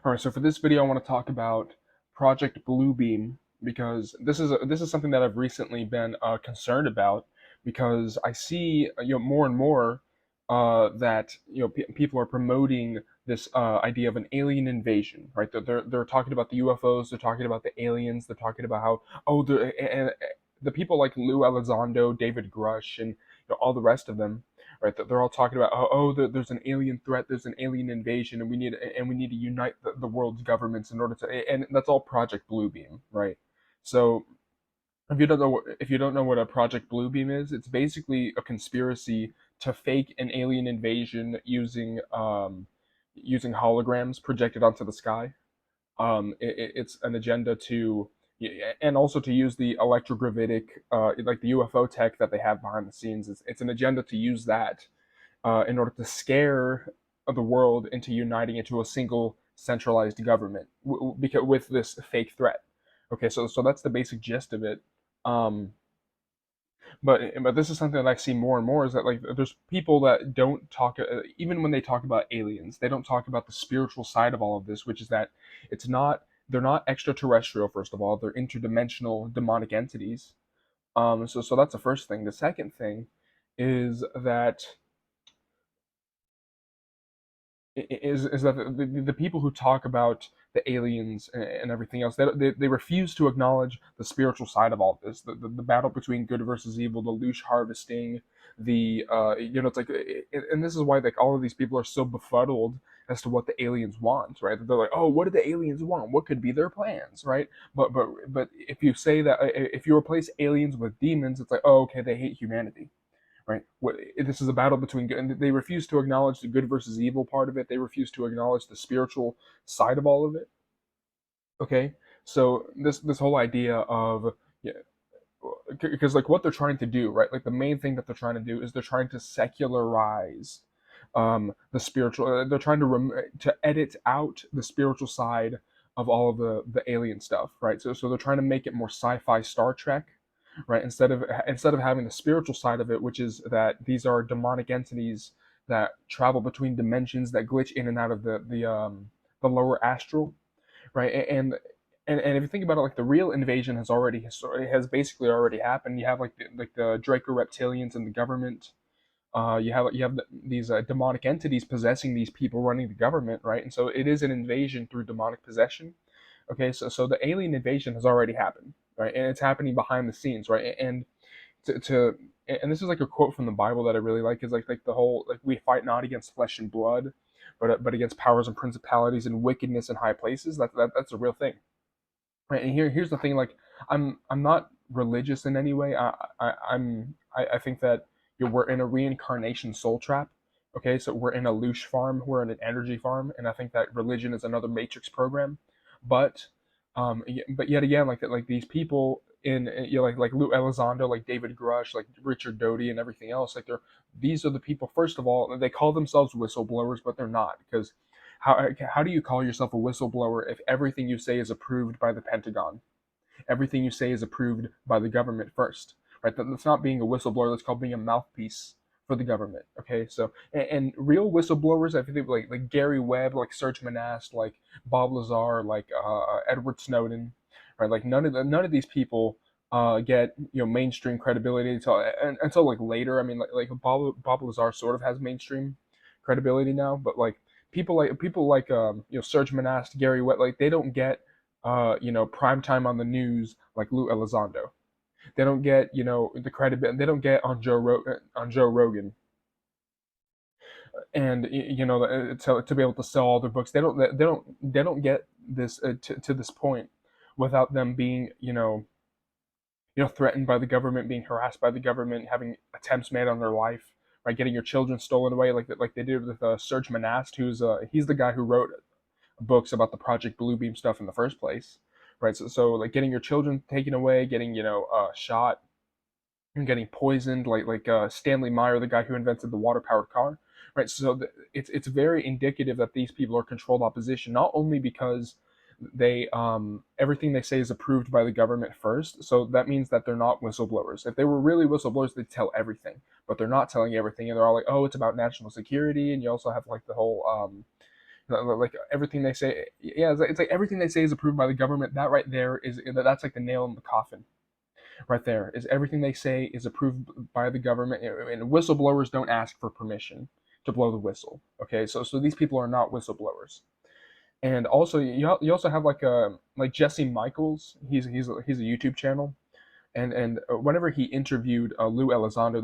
All right, so for this video, I want to talk about Project Bluebeam because this is something that I've recently been concerned about because I see more and more that people are promoting this idea of an alien invasion, right? They're talking about the UFOs, they're talking about the aliens, they're talking about how the people like Lou Elizondo, David Grush, and all the rest of them, right? They're all talking about there's an alien threat, there's an alien invasion, and we need to unite the world's governments in order to, and that's all Project Bluebeam, right? So if you don't know what a Project Bluebeam is, it's basically a conspiracy to fake an alien invasion using holograms projected onto the sky. It's an agenda to, and also to use the electrogravitic, like the UFO tech that they have behind the scenes. It's an agenda to use that in order to scare the world into uniting into a single centralized government because with this fake threat. Okay, so that's the basic gist of it. Um, but this is something that I see more and more is that like there's people that don't talk even when they talk about aliens, they don't talk about the spiritual side of all of this, which is that it's not they're not extraterrestrial. First of all, they're interdimensional demonic entities. So that's the first thing. The second thing is that is that the people who talk about the aliens and everything else, they refuse to acknowledge the spiritual side of all this, the battle between good versus evil, the loosh harvesting, the it's like, and this is why like all of these people are so befuddled as to what the aliens want, right? They're like, oh, what do the aliens want? What could be their plans, right? But if you say that, if you replace aliens with demons, it's like, oh, okay, they hate humanity, right? This is a battle between good, and they refuse to acknowledge the good versus evil part of it. They refuse to acknowledge the spiritual side of all of it. Okay, so this whole idea of, yeah, because like what they're trying to do, right? Like the main thing that they're trying to do is they're trying to secularize the spiritual. They're trying to to edit out the spiritual side of all of the alien stuff, right? So they're trying to make it more sci-fi Star Trek, right? Instead of having the spiritual side of it, which is that these are demonic entities that travel between dimensions, that glitch in and out of the lower astral, right? And if you think about it, like the real invasion has basically already happened. You have like the Draco reptilians and the government. You have these demonic entities possessing these people running the government, right? And so it is an invasion through demonic possession. Okay, so the alien invasion has already happened, right? And it's happening behind the scenes, right? And to and this is like a quote from the Bible that I really like, is like the whole, like, we fight not against flesh and blood, but against powers and principalities and wickedness in high places. That's a real thing, right? And here's the thing, like, I'm not religious in any way. I think that we're in a reincarnation soul trap. Okay, so we're in a loosh farm, we're in an energy farm, and I think that religion is another matrix program. But but yet again, like these people in, like Lou Elizondo, like David Grush, like Richard Doty, and everything else, like these are the people. First of all, they call themselves whistleblowers, but they're not, because how do you call yourself a whistleblower if everything you say is approved by the Pentagon? Everything you say is approved by the government first, right? That's not being a whistleblower. That's called being a mouthpiece for the government. Okay, so and real whistleblowers, I think, like Gary Webb, like Serge Monast, like Bob Lazar, like Edward Snowden, right? Like none of these people get mainstream credibility until like later. I mean, like Bob Lazar sort of has mainstream credibility now, but like people like Serge Monast, Gary Webb, like they don't get prime time on the news like Lou Elizondo. They don't get the credit. They don't get on Joe Rogan, and to be able to sell all their books. They don't get this to this point without them being threatened by the government, being harassed by the government, having attempts made on their life, right? Getting your children stolen away, like they did with Serge Monast, he's the guy who wrote books about the Project Bluebeam stuff in the first place, right? So like getting your children taken away, getting shot, and getting poisoned, like Stanley Meyer, the guy who invented the water powered car, right? So it's very indicative that these people are controlled opposition, not only because they everything they say is approved by the government first, so that means that they're not whistleblowers. If they were really whistleblowers, they'd tell everything, but they're not telling everything, and they're all like, oh, it's about national security. And you also have like the whole Like everything they say, yeah, it's like everything they say is approved by the government. That right there is that's like the nail in the coffin. Right there is everything they say is approved by the government, and whistleblowers don't ask for permission to blow the whistle. Okay, so these people are not whistleblowers. And also you also have like Jesse Michaels. He's a YouTube channel, and whenever he interviewed Lou Elizondo,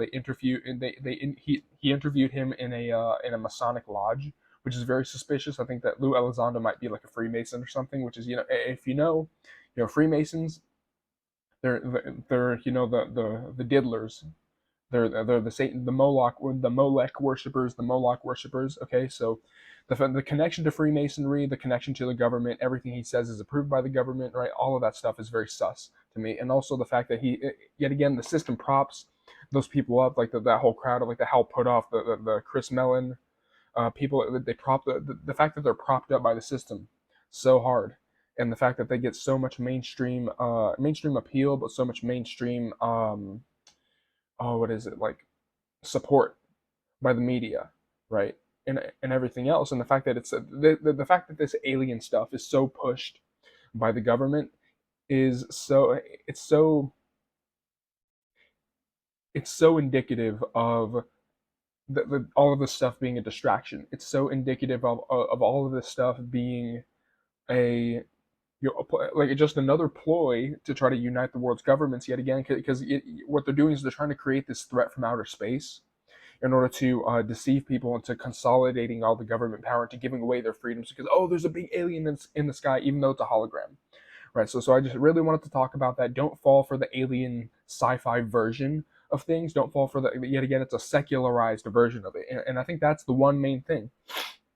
he interviewed him in a Masonic lodge, which is very suspicious. I think that Lou Elizondo might be like a Freemason or something, which is, if Freemasons, they're the diddlers. They're the Satan, the Molech worshippers, the Moloch worshippers. Okay, so the connection to Freemasonry, the connection to the government, everything he says is approved by the government, right? All of that stuff is very sus to me, and also the fact that yet again, the system props those people up, like that whole crowd of like the Hal Puthoff, the Chris Mellon people. They prop the fact that they're propped up by the system so hard, and the fact that they get so much mainstream appeal, but so much mainstream what is it, like, support by the media, right? And everything else, and the fact that the fact that this alien stuff is so pushed by the government is it's so indicative of all of this stuff being a distraction. It's so indicative of all of this stuff being a like just another ploy to try to unite the world's governments yet again, because what they're doing is they're trying to create this threat from outer space in order to deceive people into consolidating all the government power, into giving away their freedoms, because, oh, there's a big alien in the sky, even though it's a hologram, right? So I just really wanted to talk about that. Don't fall for the alien sci-fi version of things. Don't fall for yet again, it's a secularized version of it, and I think that's the one main thing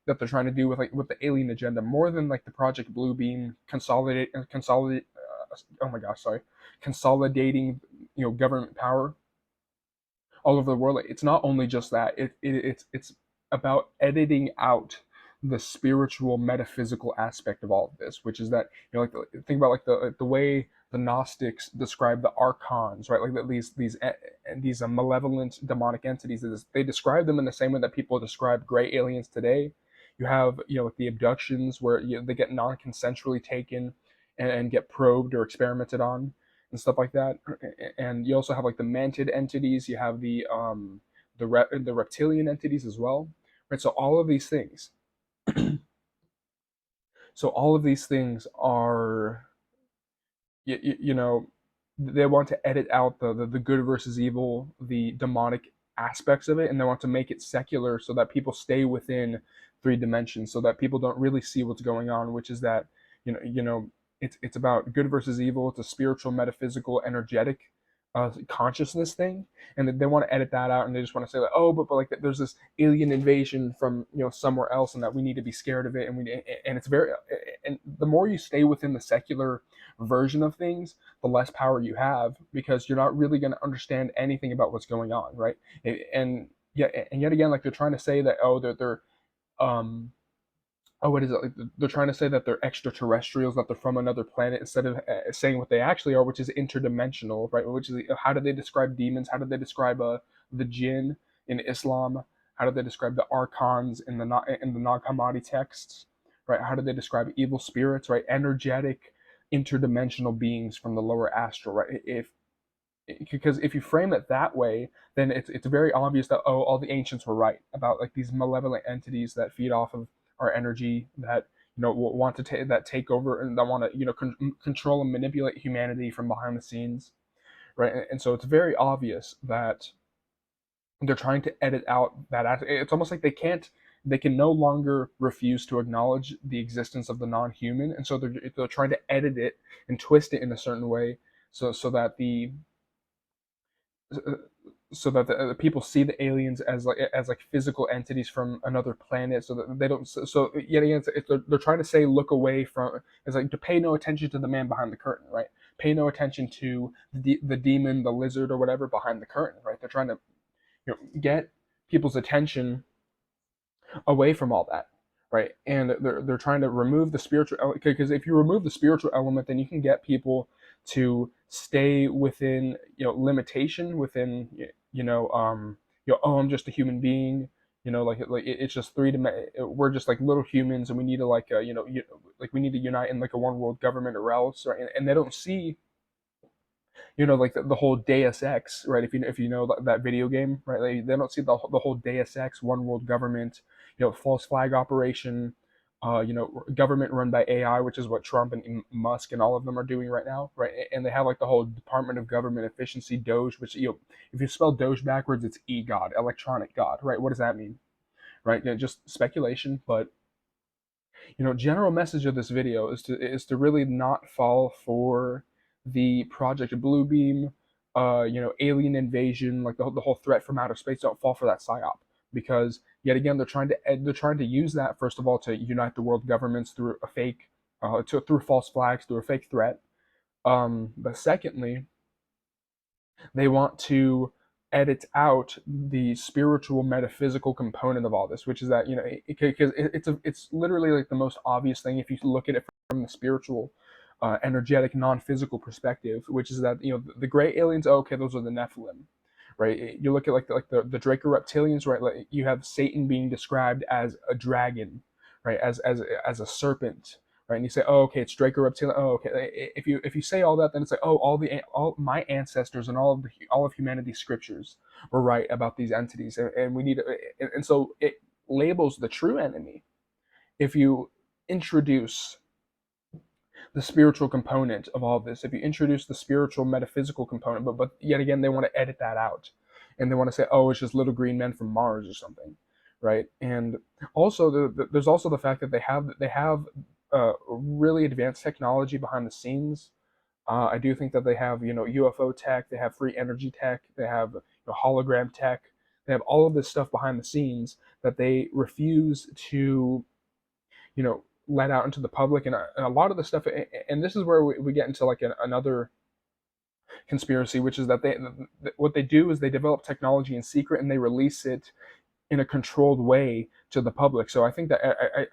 that they're trying to do with the alien agenda, more than like the Project Bluebeam consolidate. Oh my gosh, sorry, consolidating government power all over the world. It's not only just that. It's about editing out the spiritual metaphysical aspect of all of this, which is that, think about like the way the Gnostics describe the archons, right? Like these malevolent demonic entities. They describe them in the same way that people describe gray aliens today. You have like the abductions where they get non-consensually taken and get probed or experimented on and stuff like that. And you also have like the mantid entities. You have the reptilian entities as well, right? So all of these things are, you know, they want to edit out the good versus evil, the demonic aspects of it, and they want to make it secular so that people stay within three dimensions, so that people don't really see what's going on, which is that, it's about good versus evil. It's a spiritual, metaphysical, energetic consciousness thing, and they want to edit that out, and they just want to say, like, oh, but like there's this alien invasion from somewhere else, and that we need to be scared of it, and it's very, and the more you stay within the secular version of things, the less power you have, because you're not really going to understand anything about what's going on, right? And yeah, and yet again, like they're trying to say that, oh, they're um what is it? Like they're trying to say that they're extraterrestrials, that they're from another planet, instead of saying what they actually are, which is interdimensional, right? Which is, how do they describe demons? How do they describe the jinn in Islam? How do they describe the archons in the Nag Hammadi texts, right? How do they describe evil spirits, right? Energetic, interdimensional beings from the lower astral, right? Because if you frame it that way, then it's very obvious that, oh, all the ancients were right about like these malevolent entities that feed off of our energy, that want to take over, and that want to control and manipulate humanity from behind the scenes, right? And so it's very obvious that they're trying to edit out that. It's almost like they can no longer refuse to acknowledge the existence of the non-human, and so they're trying to edit it and twist it in a certain way, so that the people see the aliens as like physical entities from another planet, so that they don't. So yet again, they're trying to say, look away from. It's like, to pay no attention to the man behind the curtain, right? Pay no attention to the demon, the lizard, or whatever behind the curtain, right? They're trying to get people's attention away from all that, right? And they're trying to remove the spiritual element, because if you remove the spiritual element, then you can get people to stay within limitation, within oh, I'm just a human being, It's just we're just like little humans, and we need to like like we need to unite in like a one world government or else, right? And they don't see like the whole Deus Ex, right? If you know that video game, right? They don't see the whole Deus Ex, one world government, false flag operation, government run by AI, which is what Trump and Musk and all of them are doing right now, right? And they have like the whole Department of Government Efficiency, Doge, which if you spell Doge backwards, it's e-god, electronic god, right? What does that mean, right? Just speculation, but general message of this video is to really not fall for the Project Bluebeam, alien invasion, like the whole threat from outer space. Don't fall for that psyop, because yet again they're trying to use that, first of all, to unite the world governments through a fake, through false flags, through a fake threat. But secondly, they want to edit out the spiritual metaphysical component of all this, which is that because it's literally like the most obvious thing if you look at it from the spiritual, energetic, non-physical perspective, which is that the gray aliens. Oh, okay, those are the Nephilim, right? You look at like the Draco reptilians, right? Like you have Satan being described as a dragon, right? As a serpent, right? And you say, oh, okay, it's Draco reptilian. Oh, okay. If you say all that, then it's like, oh, all my ancestors and all of humanity's scriptures were right about these entities, and we need, and so it labels the true enemy if you introduce the spiritual component of all this. If you introduce the spiritual metaphysical component, but yet again they want to edit that out, and they want to say, oh, it's just little green men from Mars or something, right? And also there's also the fact that they have really advanced technology behind the scenes. I do think that they have UFO tech, they have free energy tech, they have hologram tech, they have all of this stuff behind the scenes that they refuse to let out into the public, and a lot of the stuff. And this is where we get into like another conspiracy, which is that what they do is they develop technology in secret and they release it in a controlled way to the public. So I think that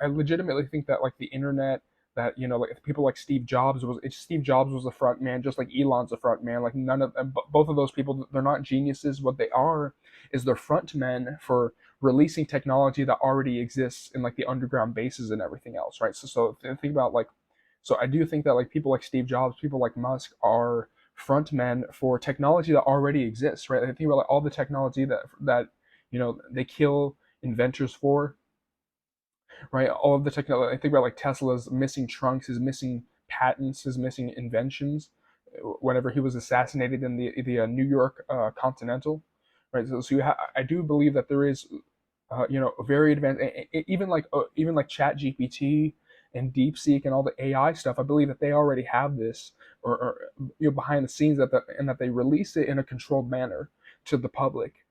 I legitimately think that like the internet, that like people like Steve Jobs was the front man, just like Elon's the front man. Like none of both of those people, they're not geniuses. What they are is they're front men for releasing technology that already exists in like the underground bases and everything else, right? So think about like, so I do think that like people like Steve Jobs, people like Musk are front men for technology that already exists, right? I think about like all the technology that they kill inventors for, right? All of the technology. I think about like Tesla's missing trunks, his missing patents, his missing inventions. Whenever he was assassinated in the New York Continental, right? I do believe that there is, very advanced, even like Chat GPT and DeepSeek and all the AI stuff. I believe that they already have this, or behind the scenes, and that they release it in a controlled manner to the public,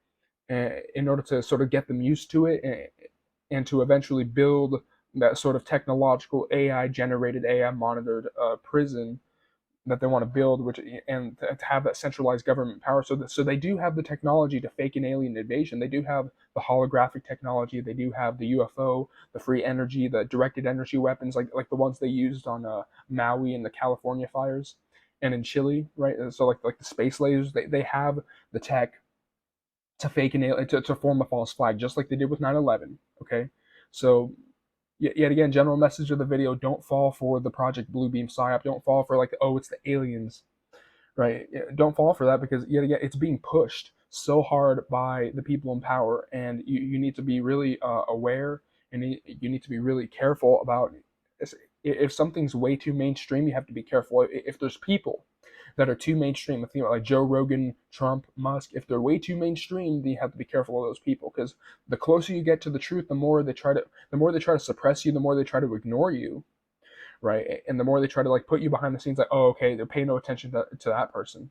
in order to sort of get them used to it, and to eventually build that sort of technological AI generated, AI monitored prison that they want to build, which, and to have that centralized government power. So they do have the technology to fake an alien invasion. They do have the holographic technology. They do have the UFO, the free energy, the directed energy weapons, like the ones they used on Maui and the California fires, and in Chile, right? So like the space lasers, they have the tech to fake an alien, to form a false flag, just like they did with 9/11. Okay, so yet again, general message of the video: don't fall for the Project Bluebeam psyop. Don't fall for like, oh, it's the aliens, right? Don't fall for that, because yet again, it's being pushed so hard by the people in power, and you need to be really aware, and you need to be really careful about. If something's way too mainstream, you have to be careful. If there's people that are too mainstream, like Joe Rogan, Trump, Musk, if they're way too mainstream, then you have to be careful of those people, because the closer you get to the truth, the more they try to suppress you, the more they try to ignore you, right? And the more they try to like put you behind the scenes, like, oh, okay, they're paying no attention to that person,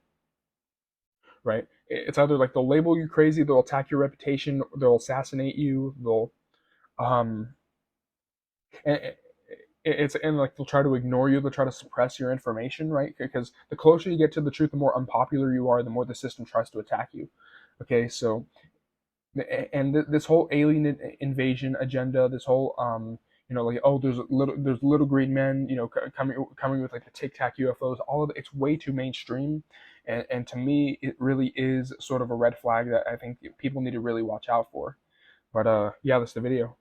right? It's either like they'll label you crazy, they'll attack your reputation, they'll assassinate you, they'll um and and like they'll try to ignore you, they'll try to suppress your information, right? Because the closer you get to the truth, the more unpopular you are, the more the system tries to attack you. Okay, so, and this whole alien invasion agenda, this whole like, oh, there's little green men, coming with like the Tic Tac UFOs, all of it, it's way too mainstream, and to me, it really is sort of a red flag that I think people need to really watch out for. But yeah, that's the video.